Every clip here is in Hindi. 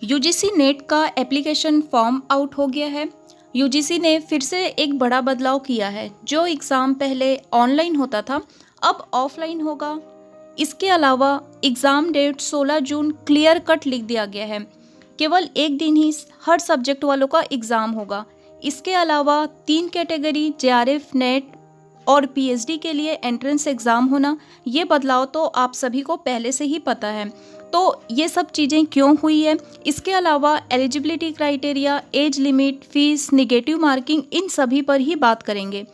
यूजीसी नेट का एप्लीकेशन फॉर्म आउट हो गया है। यूजीसी ने फिर से एक बड़ा बदलाव किया है। जो एग्ज़ाम पहले ऑनलाइन होता था अब ऑफलाइन होगा। इसके अलावा एग्ज़ाम डेट 16 जून क्लियर कट लिख दिया गया है। केवल एक दिन ही हर सब्जेक्ट वालों का एग्ज़ाम होगा। इसके अलावा 3 कैटेगरी जेआरएफ नेट और पीएचडी के लिए एंट्रेंस एग्ज़ाम होना, ये बदलाव तो आप सभी को पहले से ही पता है। तो ये सब चीज़ें क्यों हुई है, इसके अलावा eligibility criteria, age limit, fees, negative marking, इन सभी पर ही बात करेंगे।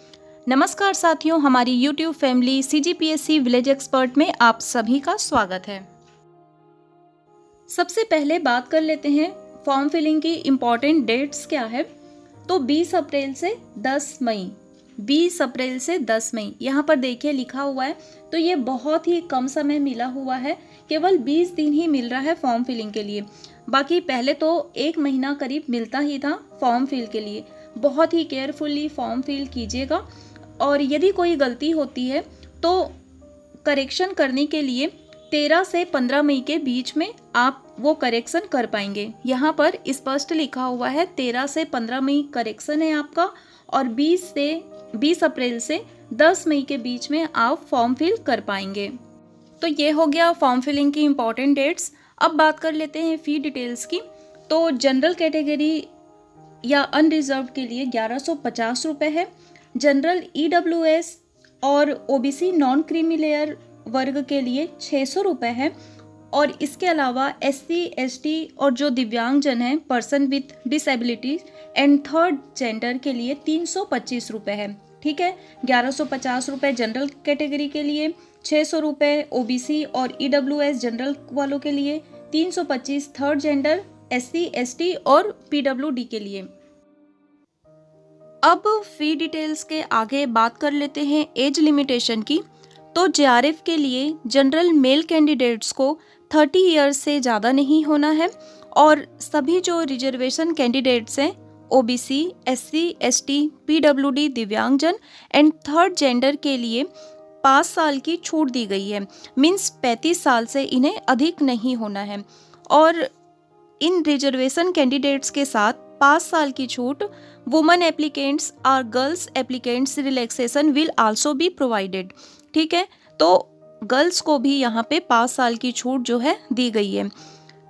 नमस्कार साथियों, हमारी YouTube family CGPSC village expert में आप सभी का स्वागत है। सबसे पहले बात कर लेते हैं फॉर्म फिलिंग की इम्पॉर्टेंट डेट्स क्या है। तो 20 अप्रैल से 10 मई, 20 अप्रैल से 10 मई यहाँ पर देखिए लिखा हुआ है। तो ये बहुत ही कम समय मिला हुआ है, केवल 20 दिन ही मिल रहा है फॉर्म फिलिंग के लिए। बाकी पहले तो 1 महीना करीब मिलता ही था फॉर्म फिल के लिए। बहुत ही केयरफुली फॉर्म फिल कीजिएगा और यदि कोई गलती होती है तो करेक्शन करने के लिए 13 से 15 मई के बीच में आप वो करेक्शन कर पाएंगे। यहाँ पर स्पष्ट लिखा हुआ है 13 से 15 मई करेक्शन है आपका और 20 अप्रैल से 10 मई के बीच में आप फॉर्म फिल कर पाएंगे। तो ये हो गया फॉर्म फिलिंग की इम्पॉर्टेंट डेट्स। अब बात कर लेते हैं फ़ी डिटेल्स की। तो जनरल कैटेगरी या अनरिजर्व के लिए 1150 रुपये है। जनरल ईडब्ल्यूएस और ओबीसी नॉन क्रीमी लेयर वर्ग के लिए 600 रुपये है। और इसके अलावा एससी, एसटी और जो दिव्यांगजन हैं, person with disability and third gender के लिए 325 रुपये है। ठीक है, 1150 रुपये जनरल कैटेगरी के लिए, 600 रुपये ओबीसी और ईडब्ल्यूएस जनरल वालों के लिए, 325 थर्ड जेंडर, एससी, एसटी और पीडब्ल्यूडी के लिए। अब फी डिटेल्स के आगे बात कर लेते हैं एज लिमिटेशन की। तो जेआरएफ के लिए जनरल मेल कैंडिडेट्स को 30 ईयर्स से ज़्यादा नहीं होना है और सभी जो रिजर्वेशन कैंडिडेट्स हैं ओबीसी, एससी, एसटी, पीडब्ल्यूडी, दिव्यांगजन एंड थर्ड जेंडर के लिए 5 साल की छूट दी गई है। मीन्स 35 साल से इन्हें अधिक नहीं होना है। और इन रिजर्वेशन कैंडिडेट्स के साथ 5 साल की छूट वुमेन एप्लीकेंट्स और girls applicants relaxation will also be provided. ठीक है, तो गर्ल्स को भी यहाँ पे 5 साल की छूट जो है दी गई है।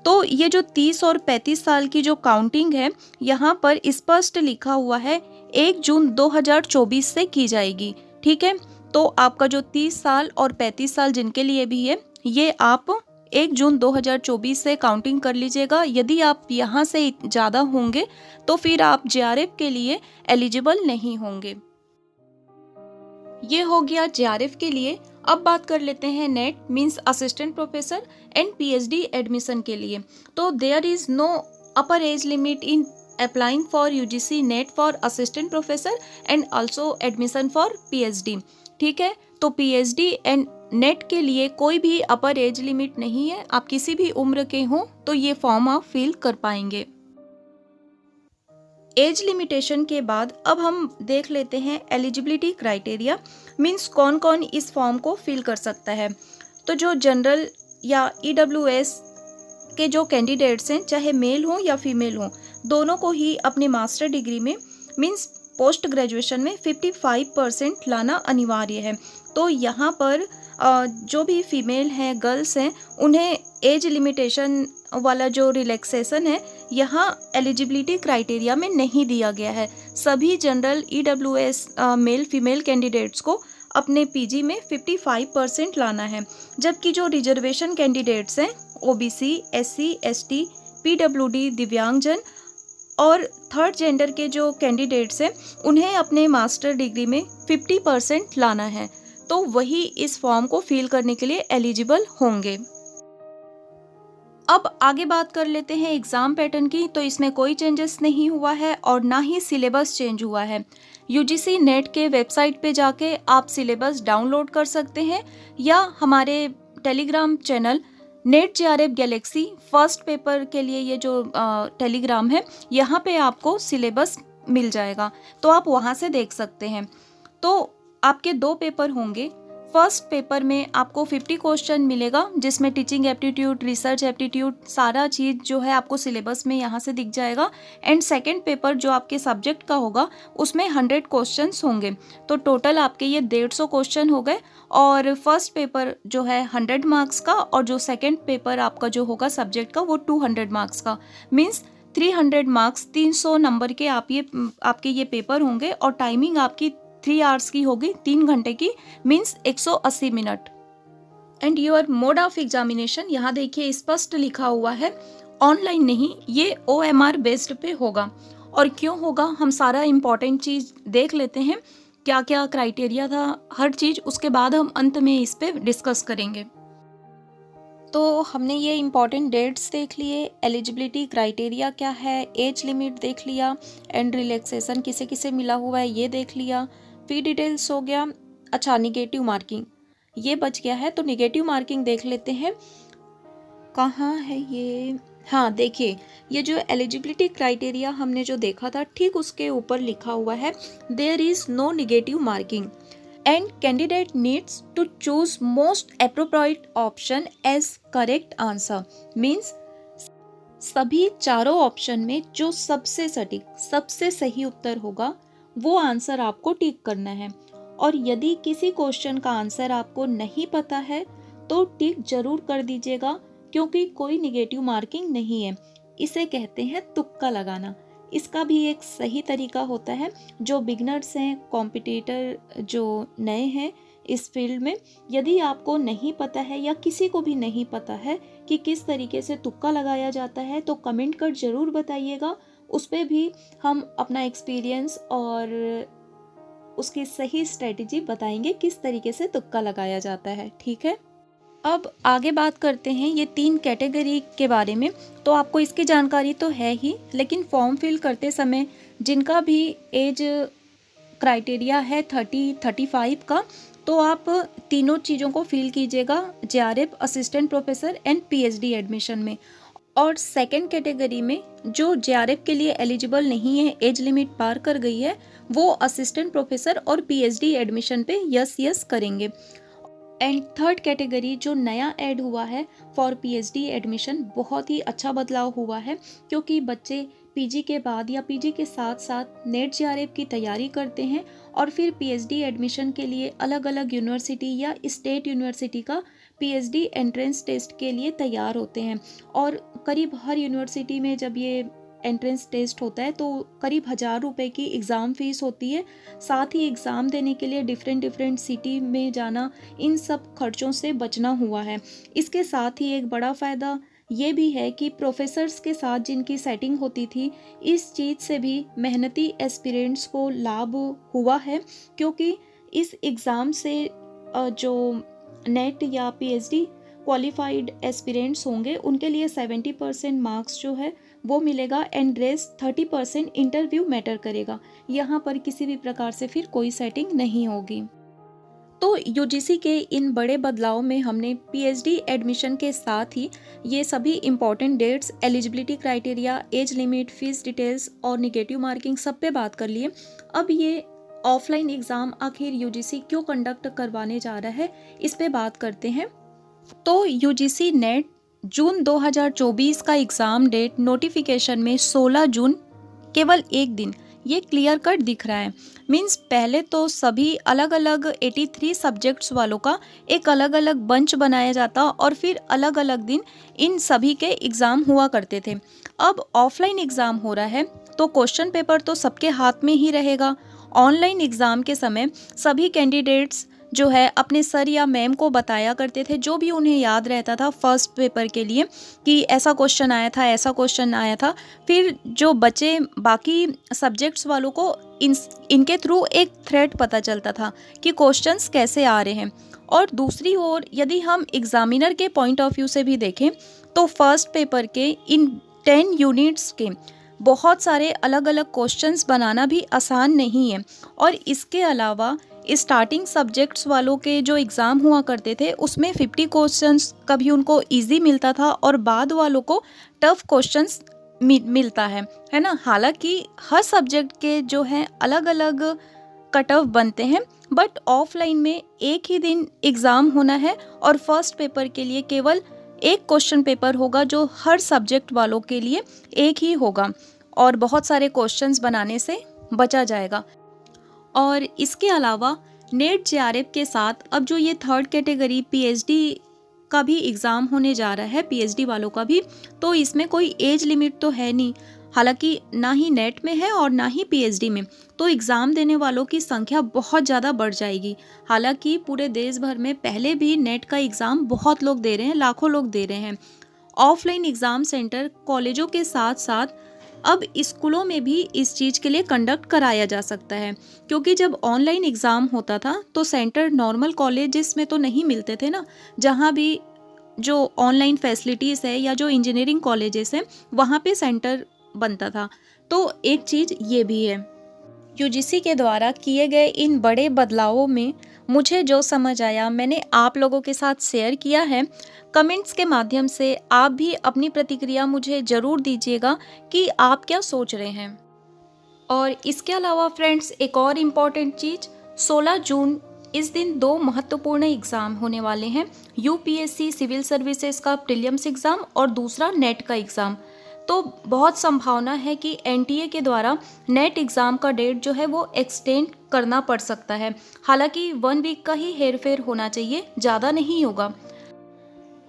तो ये जो 30 और 35 साल की जो काउंटिंग है यहाँ पर स्पष्ट लिखा हुआ है 1 जून 2024 से की जाएगी। ठीक है, तो आपका जो 30 साल और 35 साल जिनके लिए भी है, ये आप 1 जून 2024 से काउंटिंग कर लीजिएगा। यदि आप यहाँ से ज़्यादा होंगे तो फिर आप जेआरएफ के लिए एलिजिबल नहीं होंगे। ये हो गया जेआरएफ के लिए। अब बात कर लेते हैं NET means assistant professor and PhD admission के लिए। तो there is no upper age limit in applying for UGC NET for assistant professor and also admission for PhD. ठीक है, तो पीएचडी एंड नेट के लिए कोई भी अपर एज लिमिट नहीं है। आप किसी भी उम्र के हों तो ये फॉर्म आप फिल कर पाएंगे। एज लिमिटेशन के बाद अब हम देख लेते हैं एलिजिबिलिटी क्राइटेरिया मींस कौन कौन इस फॉर्म को फिल कर सकता है। तो जो जनरल या ईडब्ल्यूएस के जो कैंडिडेट्स हैं, चाहे मेल हो या फीमेल हो, दोनों को ही अपनी मास्टर डिग्री में मींस पोस्ट ग्रेजुएशन में 55% लाना अनिवार्य है। तो यहाँ पर जो भी फीमेल हैं, गर्ल्स हैं, उन्हें एज लिमिटेशन वाला जो रिलैक्सेशन है यहाँ एलिजिबिलिटी क्राइटेरिया में नहीं दिया गया है। सभी general EWS male female candidates को अपने पीजी में 55% लाना है। जबकि जो रिजर्वेशन कैंडिडेट्स हैं ओबीसी, एससी, एसटी, पीडब्ल्यूडी, दिव्यांगजन और थर्ड जेंडर के जो कैंडिडेट्स हैं उन्हें अपने मास्टर डिग्री में 50% लाना है। तो वही इस फॉर्म को फिल करने के लिए एलिजिबल होंगे। अब आगे बात कर लेते हैं एग्ज़ाम पैटर्न की। तो इसमें कोई चेंजेस नहीं हुआ है और ना ही सिलेबस चेंज हुआ है। यूजीसी नेट के वेबसाइट पे जाके आप सिलेबस डाउनलोड कर सकते हैं या हमारे Telegram channel net JRF Galaxy first paper के लिए ये जो टेलीग्राम है, यहाँ पे आपको सिलेबस मिल जाएगा, तो आप वहाँ से देख सकते हैं। तो आपके 2 पेपर होंगे। फर्स्ट पेपर में आपको 50 क्वेश्चन मिलेगा, जिसमें टीचिंग एप्टीट्यूड, रिसर्च एप्टीट्यूड, सारा चीज़ जो है आपको सिलेबस में यहाँ से दिख जाएगा। एंड सेकंड पेपर जो आपके सब्जेक्ट का होगा उसमें 100 क्वेश्चंस होंगे। तो टोटल आपके ये 150 क्वेश्चन हो गए। और फर्स्ट पेपर जो है 100 मार्क्स का, और जो सेकेंड पेपर आपका जो होगा सब्जेक्ट का वो 200 मार्क्स का। मीन्स 300 मार्क्स, 300 नंबर के आपके ये पेपर होंगे। और टाइमिंग आपकी 3 आवर्स की होगी, 3 घंटे की, means 180 minute. And your mode of examination यहाँ देखिए स्पष्ट लिखा हुआ है, ऑनलाइन नहीं, ये OMR बेस्ड पे होगा। और क्यों होगा, हम सारा इम्पॉर्टेंट चीज़ देख लेते हैं, क्या क्या क्राइटेरिया था, हर चीज़, उसके बाद हम अंत में इस पे डिस्कस करेंगे। तो हमने ये इम्पॉर्टेंट डेट्स देख लिए, एलिजिबिलिटी क्राइटेरिया क्या है, एज लिमिट देख लिया, एंड रिलैक्सेशन किसे किसे मिला हुआ है ये देख लिया, फी डिटेल्स हो गया। अच्छा, निगेटिव मार्किंग ये बच गया है, तो निगेटिव मार्किंग देख लेते हैं, कहाँ है ये। हाँ देखिए, ये जो एलिजिबिलिटी क्राइटेरिया हमने जो देखा था, ठीक उसके ऊपर लिखा हुआ है, there is no negative marking and candidate needs to choose most appropriate option as correct answer. Means सभी चारों ऑप्शन में जो सबसे सटीक, सबसे सही उत्तर होगा वो आंसर आपको टिक करना है। और यदि किसी क्वेश्चन का आंसर आपको नहीं पता है तो टिक जरूर कर दीजिएगा, क्योंकि कोई निगेटिव मार्किंग नहीं है। इसे कहते हैं तुक्का लगाना। इसका भी एक सही तरीका होता है। जो बिगनर्स हैं, कॉम्पिटिटर जो नए हैं इस फील्ड में, यदि आपको नहीं पता है या किसी को भी नहीं पता है कि किस तरीके से तुक्का लगाया जाता है, तो कमेंट कर जरूर बताइएगा। उस पर भी हम अपना एक्सपीरियंस और उसकी सही स्ट्रेटेजी बताएंगे किस तरीके से तुक्का लगाया जाता है। ठीक है, अब आगे बात करते हैं ये 3 कैटेगरी के बारे में। तो आपको इसकी जानकारी तो है ही, लेकिन फॉर्म फिल करते समय जिनका भी एज क्राइटेरिया है 30-35 का, तो आप तीनों चीज़ों को फिल कीजिएगा, JRF, assistant professor and PhD admission में। और सेकंड कैटेगरी में जो JRF के लिए एलिजिबल नहीं है, एज लिमिट पार कर गई है, वो असिस्टेंट प्रोफेसर और PhD एडमिशन पे यस करेंगे। एंड थर्ड कैटेगरी जो नया ऐड हुआ है फॉर PhD एडमिशन, बहुत ही अच्छा बदलाव हुआ है, क्योंकि बच्चे PG के बाद या PG के साथ साथ नेट JRF की तैयारी करते हैं और फिर PhD एडमिशन के लिए अलग अलग यूनिवर्सिटी या स्टेट यूनिवर्सिटी का PhD एंट्रेंस टेस्ट के लिए तैयार होते हैं। और करीब हर यूनिवर्सिटी में जब ये एंट्रेंस टेस्ट होता है तो करीब 1000 रुपये की एग्ज़ाम फ़ीस होती है। साथ ही एग्ज़ाम देने के लिए डिफरेंट सिटी में जाना, इन सब खर्चों से बचना हुआ है। इसके साथ ही एक बड़ा फ़ायदा ये भी है कि प्रोफेसर्स के साथ जिनकी सेटिंग होती थी, इस चीज़ से भी मेहनती एस्पिरेंट्स को लाभ हुआ है, क्योंकि इस एग्ज़ाम से जो नेट या PhD क्वालिफाइड एस्पिरेंट्स होंगे उनके लिए 70% मार्क्स जो है वो मिलेगा एंड रेस्ट 30% इंटरव्यू मैटर करेगा। यहाँ पर किसी भी प्रकार से फिर कोई सेटिंग नहीं होगी। तो UGC के इन बड़े बदलाव में हमने PhD एडमिशन के साथ ही ये सभी important dates, eligibility criteria, age limit, fees details और निगेटिव मार्किंग सब पे बात कर लिए। अब ये ऑफलाइन एग्ज़ाम आखिर UGC क्यों कंडक्ट करवाने जा रहा है, इस पे बात करते हैं। तो UGC नेट जून 2024 का एग्ज़ाम डेट नोटिफिकेशन में 16 जून, केवल एक दिन, ये क्लियर कट दिख रहा है। मीन्स पहले तो सभी अलग अलग 83 सब्जेक्ट्स वालों का एक अलग अलग बंच बनाया जाता और फिर अलग अलग दिन इन सभी के एग्ज़ाम हुआ करते थे। अब ऑफलाइन एग्ज़ाम हो रहा है तो क्वेश्चन पेपर तो सबके हाथ में ही रहेगा। ऑनलाइन एग्ज़ाम के समय सभी कैंडिडेट्स जो है अपने सर या मैम को बताया करते थे जो भी उन्हें याद रहता था फर्स्ट पेपर के लिए, कि ऐसा क्वेश्चन आया था, ऐसा क्वेश्चन आया था। फिर जो बचे बाकी सब्जेक्ट्स वालों को इनके थ्रू एक थ्रेड पता चलता था कि क्वेश्चंस कैसे आ रहे हैं। और दूसरी ओर यदि हम एग्जामिनर के पॉइंट ऑफ व्यू से भी देखें तो फर्स्ट पेपर के इन 10 यूनिट्स के बहुत सारे अलग अलग क्वेश्चंस बनाना भी आसान नहीं है। और इसके अलावा स्टार्टिंग सब्जेक्ट्स वालों के जो एग्ज़ाम हुआ करते थे उसमें 50 क्वेश्चंस कभी उनको इजी मिलता था और बाद वालों को टफ क्वेश्चंस मिलता है ना। हालांकि हर सब्जेक्ट के जो हैं अलग अलग कट ऑफ बनते हैं, बट ऑफलाइन में एक ही दिन एग्ज़ाम होना है और फर्स्ट पेपर के लिए केवल एक क्वेश्चन पेपर होगा जो हर सब्जेक्ट वालों के लिए एक ही होगा और बहुत सारे क्वेश्चंस बनाने से बचा जाएगा। और इसके अलावा नेट जेआरएफ के साथ अब जो ये थर्ड कैटेगरी पीएचडी का भी एग्ज़ाम होने जा रहा है, पीएचडी वालों का भी, तो इसमें कोई एज लिमिट तो है नहीं, हालांकि ना ही नेट में है और ना ही पीएचडी में, तो एग्ज़ाम देने वालों की संख्या बहुत ज़्यादा बढ़ जाएगी। हालांकि पूरे देश भर में पहले भी नेट का एग्ज़ाम बहुत लोग दे रहे हैं, लाखों लोग दे रहे हैं। ऑफलाइन एग्ज़ाम सेंटर कॉलेजों के साथ साथ अब स्कूलों में भी इस चीज़ के लिए कंडक्ट कराया जा सकता है, क्योंकि जब ऑनलाइन एग्ज़ाम होता था तो सेंटर नॉर्मल कॉलेजेस में तो नहीं मिलते थे ना, जहाँ भी जो ऑनलाइन फैसिलिटीज़ है या जो इंजीनियरिंग कॉलेजेस हैं वहाँ पे सेंटर बनता था। तो एक चीज़ ये भी है। यूजीसी के द्वारा किए गए इन बड़े बदलावों में मुझे जो समझ आया मैंने आप लोगों के साथ शेयर किया है। कमेंट्स के माध्यम से आप भी अपनी प्रतिक्रिया मुझे ज़रूर दीजिएगा कि आप क्या सोच रहे हैं। और इसके अलावा फ्रेंड्स, एक और इम्पॉर्टेंट चीज़, 16 जून इस दिन 2 महत्वपूर्ण एग्ज़ाम होने वाले हैं। यूपीएससी सिविल सर्विसेज का प्रीलिम्स एग्ज़ाम और दूसरा नेट का एग्ज़ाम। तो बहुत संभावना है कि एनटीए के द्वारा नेट एग्ज़ाम का डेट जो है वो एक्सटेंड करना पड़ सकता है। हालांकि 1 वीक का ही हेरफेर होना चाहिए, ज़्यादा नहीं होगा।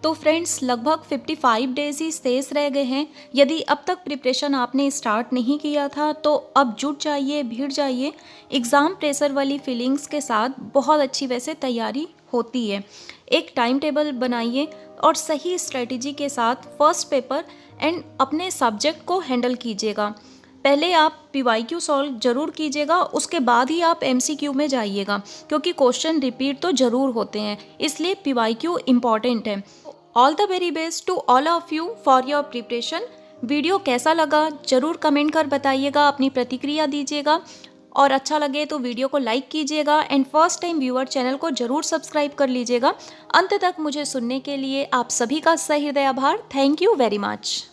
तो फ्रेंड्स, लगभग 55 डेज ही शेष रह गए हैं। यदि अब तक प्रिपरेशन आपने स्टार्ट नहीं किया था तो अब जुट जाइए, भीड़ जाइए। एग्ज़ाम प्रेशर वाली फीलिंग्स के साथ बहुत अच्छी वैसे तैयारी होती है। एक टाइम टेबल बनाइए और सही स्ट्रेटजी के साथ फर्स्ट पेपर एंड अपने सब्जेक्ट को हैंडल कीजिएगा। पहले आप पीवाईक्यू सॉल्व जरूर कीजिएगा, उसके बाद ही आप एमसीक्यू में जाइएगा, क्योंकि क्वेश्चन रिपीट तो ज़रूर होते हैं, इसलिए पीवाईक्यू इम्पॉर्टेंट है। All the very best to all of you for your preparation. Video कैसा लगा ज़रूर कमेंट कर बताइएगा, अपनी प्रतिक्रिया दीजिएगा और अच्छा लगे तो वीडियो को लाइक कीजिएगा and first time viewer channel को ज़रूर सब्सक्राइब कर लीजिएगा। अंत तक मुझे सुनने के लिए आप सभी का सही हृदय आभार। Thank you very much.